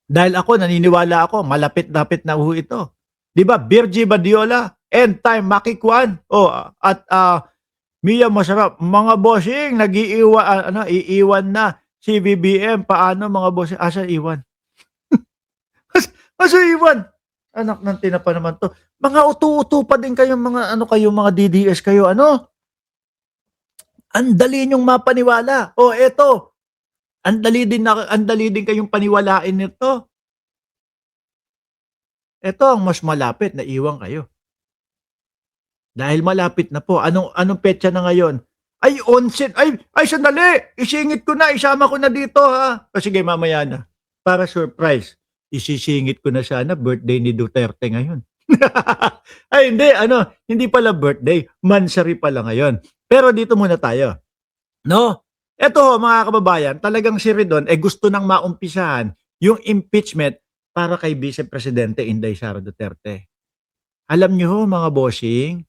Dahil ako, naniniwala ako, malapit-lapit na ho ito. Di ba? Virgie Badiola, End Time Makikwan, at Mia Masarap, mga bossing, iiwan na si BBM. Paano mga bossing? Asa iwan? Asa iwan? Anak ng tinapa naman to. Mga utu-utu pa din kayong mga DDS kayo, ano? Ang dali niyong mapaniwala. Eto, ang dali din kayong paniwalain nito. Ito ang mas malapit na iwan kayo. Dahil malapit na po. Anong petsa na ngayon? Ay, onsen. Ay, sandali. Isingit ko na. Isama ko na dito, ha? O sige, mamaya na. Para surprise. Isisingit ko na sana birthday ni Duterte ngayon. Ay, hindi. Hindi pala birthday. Mansari pala ngayon. Pero dito muna tayo. No? Ito, mga kababayan, talagang si Ridon, gusto nang maumpisahan yung impeachment para kay Vice Presidente Inday Sara Duterte. Alam niyo ho, mga bossing,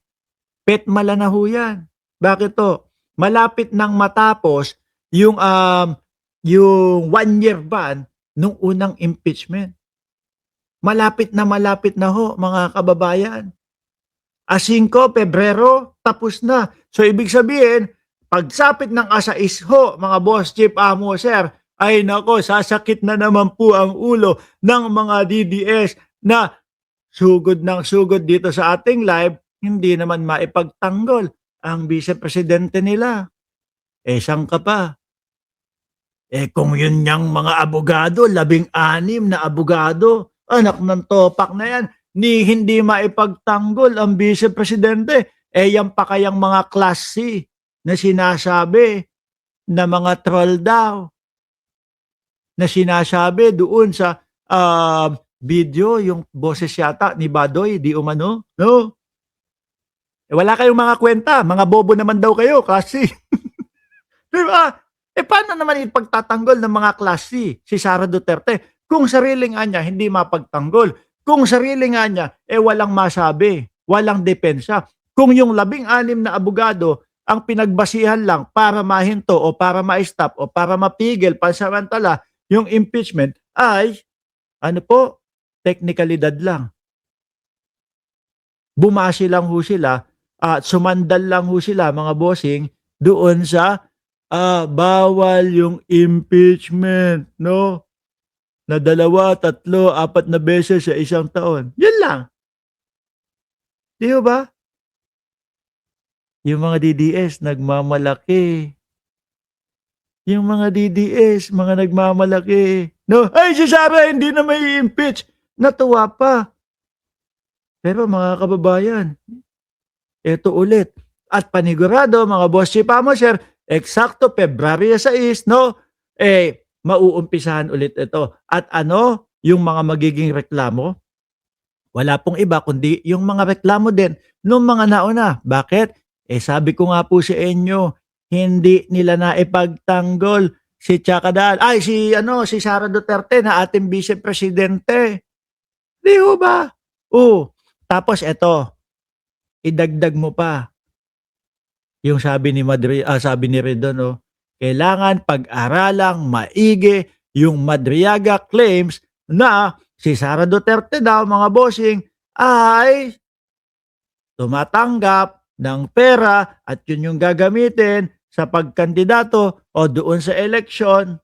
petmala na ho yan. Bakit to? Malapit nang matapos yung 1-year ban nung unang impeachment. Malapit na ho, mga kababayan. 5 Pebrero, tapos na. So, ibig sabihin, pagsapit ng 6 ho, mga boss, chief, amo, sir, ay nako, sasakit na naman po ang ulo ng mga DDS na sugod ng sugod dito sa ating live, hindi naman maipagtanggol ang Vice Presidente nila. Saan ka pa? Kung yun niyang mga abogado, 16 na abogado, anak ng topak na yan, hindi maipagtanggol ang Vice Presidente. Yan pa kayang mga Class C na sinasabi na mga troll daw, na sinasabi doon sa video, yung boses yata ni Badoy, di umano, no? Wala kayong mga kwenta, mga bobo naman daw kayo, Class C. Diba? Paano naman ipagtatanggol ng mga Class C si Sara Duterte kung sarili nga niya hindi mapagtanggol? Kung sarili nga niya, walang masabi, walang depensa. Kung yung 16 na abogado ang pinagbasihan lang para mahinto o para ma-stop o para mapigil pansamantala yung impeachment ay, teknikalidad lang. Bumasi lang ho sila at sumandal lang ho sila, mga bossing, doon sa bawal yung impeachment, no? Na 2, 3, 4 na beses sa isang taon. Yan lang. Di ba? Yung mga DDS nagmamalaki. Yung mga DDS, mga nagmamalaki. No, ay si Sara hindi na may impeach. Natuwa pa. Pero mga kababayan, ito ulit. At panigurado, mga boss, si Pamo, sir, eksakto February 6, no? Mauumpisahan ulit ito. At yung mga magiging reklamo? Wala pong iba kundi yung mga reklamo din ng mga nauna. Bakit? Sabi ko nga po sa inyo, hindi nila na ipagtanggol si si Sara Duterte na ating Vice Presidente. Di ho ba? Tapos ito, idagdag mo pa. Yung sabi ni Redon, kailangan pag-aralang maigi yung Madriaga claims na si Sara Duterte daw, mga bossing, ay tumatanggap ng pera at yun yung gagamitin sa pagkandidato o doon sa eleksyon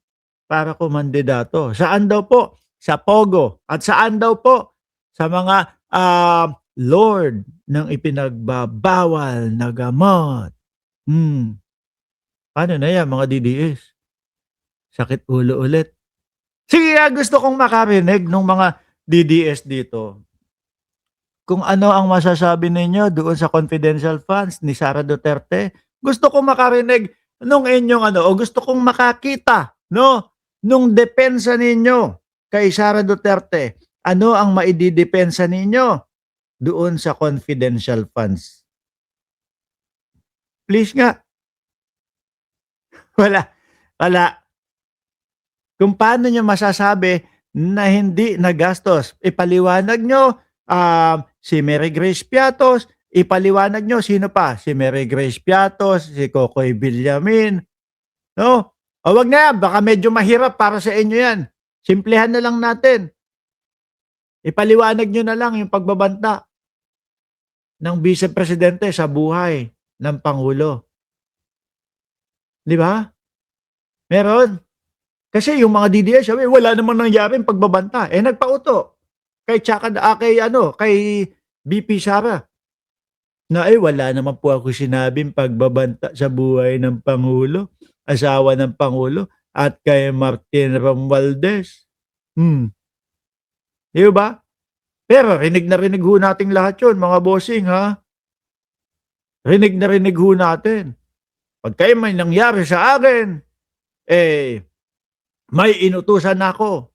para kumandidato. Saan daw po? Sa Pogo. At saan daw po? Sa mga Lord ng ipinagbabawal na gamot. Paano na yan, mga DDS? Sakit ulo ulit. Sige, gusto kong makarinig ng mga DDS dito. Kung ano ang masasabi ninyo doon sa confidential funds ni Sara Duterte. Gusto kong makarinig nung inyong o gusto kong makakita, no, nung depensa ninyo kay Sara Duterte. Ano ang maididepensa ninyo doon sa confidential funds? Please nga. Wala. Kung paano nyo masasabi na hindi nagastos, ipaliwanag nyo si Mary Grace Piatos, ipaliwanag nyo sino pa? Si Mary Grace Piatos, si Cocoy Villamin. No? O wag na yan, baka medyo mahirap para sa inyo yan. Simplehan na lang natin. Ipaliwanag nyo na lang yung pagbabanta ng Vice Presidente sa buhay ng Pangulo. Di ba? Meron. Kasi yung mga DDS, sabi, wala namang nangyari yung pagbabanta. Nagpauto kay BP Sara na wala naman po ako sinabing pagbabanta sa buhay ng Pangulo, asawa ng Pangulo, at kay Martin Romualdez. Di ba? Pero rinig na rinig ho nating lahat yun, mga bossing, ha? Rinig na rinig ho natin. Pag kayo may nangyari sa akin, may inutusan ako.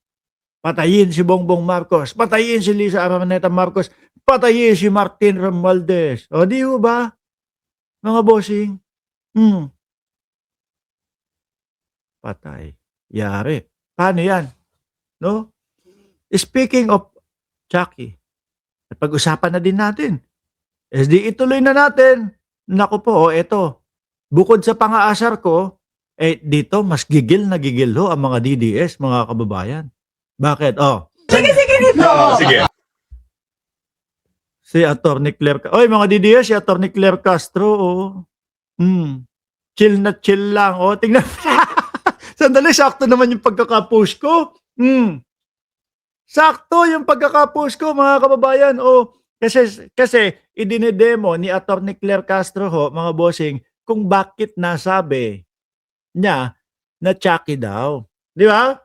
Patayin si Bongbong Marcos, patayin si Lisa Araneta Marcos, patayin si Martin Romualdez. O di ho ba, mga bossing? Patay. Yari. Paano yan? No? Speaking of Chucky, pag-usapan na din natin. Di ituloy na natin. Naku po, eto. Bukod sa pang-aasar ko, dito mas gigil na gigil ho ang mga DDS, mga kababayan. Bakit? Sige nito. Sige. Si Atty. Claire, mga DDS, si Atty. Claire Castro, chill na chill lang. Tingnan. Sandali, sakto naman yung pagkakapost ko. Sakto yung pagkakapost ko, mga kababayan. Kasi idinedemo ni Atty. Claire Castro ho, mga bossing, kung bakit nasabi niya na Chucky daw. Di ba?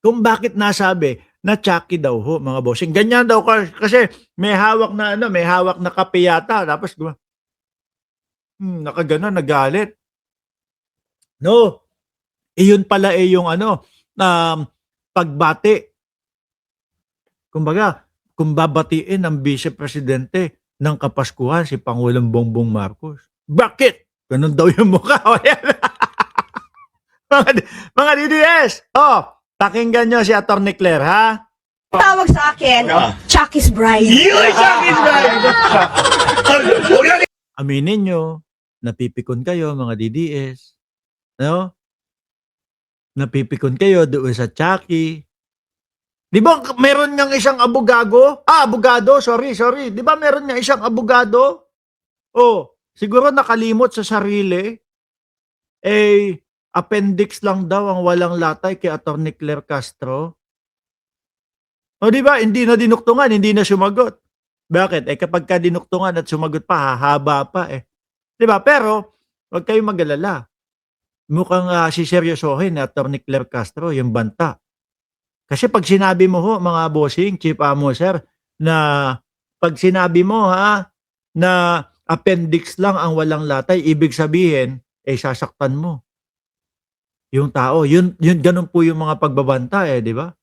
Kung bakit nasabi na Chucky daw ho, mga bossing. Ganyan daw kasi may hawak na kape yata. Tapos nakagano, nagalit. No. Iyon pala yung pagbati. Kumbaga, kung babatiin ng Vice Presidente ng Kapaskuhan si Pangulong Bongbong Marcos. Bakit? Ganun daw yung mukha. mga DDS, pakinggan nyo si Atty. Claire, ha? Tawag sa akin, Chucky's Bride. Aminin nyo, napipikon kayo, mga DDS. No? Napipikon kayo doon sa Chucky. Di ba meron niyang isang abogado? Sorry. Di ba meron niyang isang abogado? Siguro nakalimot sa sarili. Appendix lang daw ang walang latay kay Atty. Claire Castro. Di ba? Hindi na dinuktungan, hindi na sumagot. Bakit? Kapag ka dinuktungan at sumagot pa, hahaba pa Di ba? Pero, huwag kayong mag-alala. Mukhang siseryosohin ni Atty. Claire Castro yung banta. Kasi pag sinabi mo ho, mga bossing, Chief Amo, sir, na pag sinabi mo na appendix lang ang walang latay, ibig sabihin, sasaktan mo yung tao. Yun ganun po yung mga pagbabanta di ba?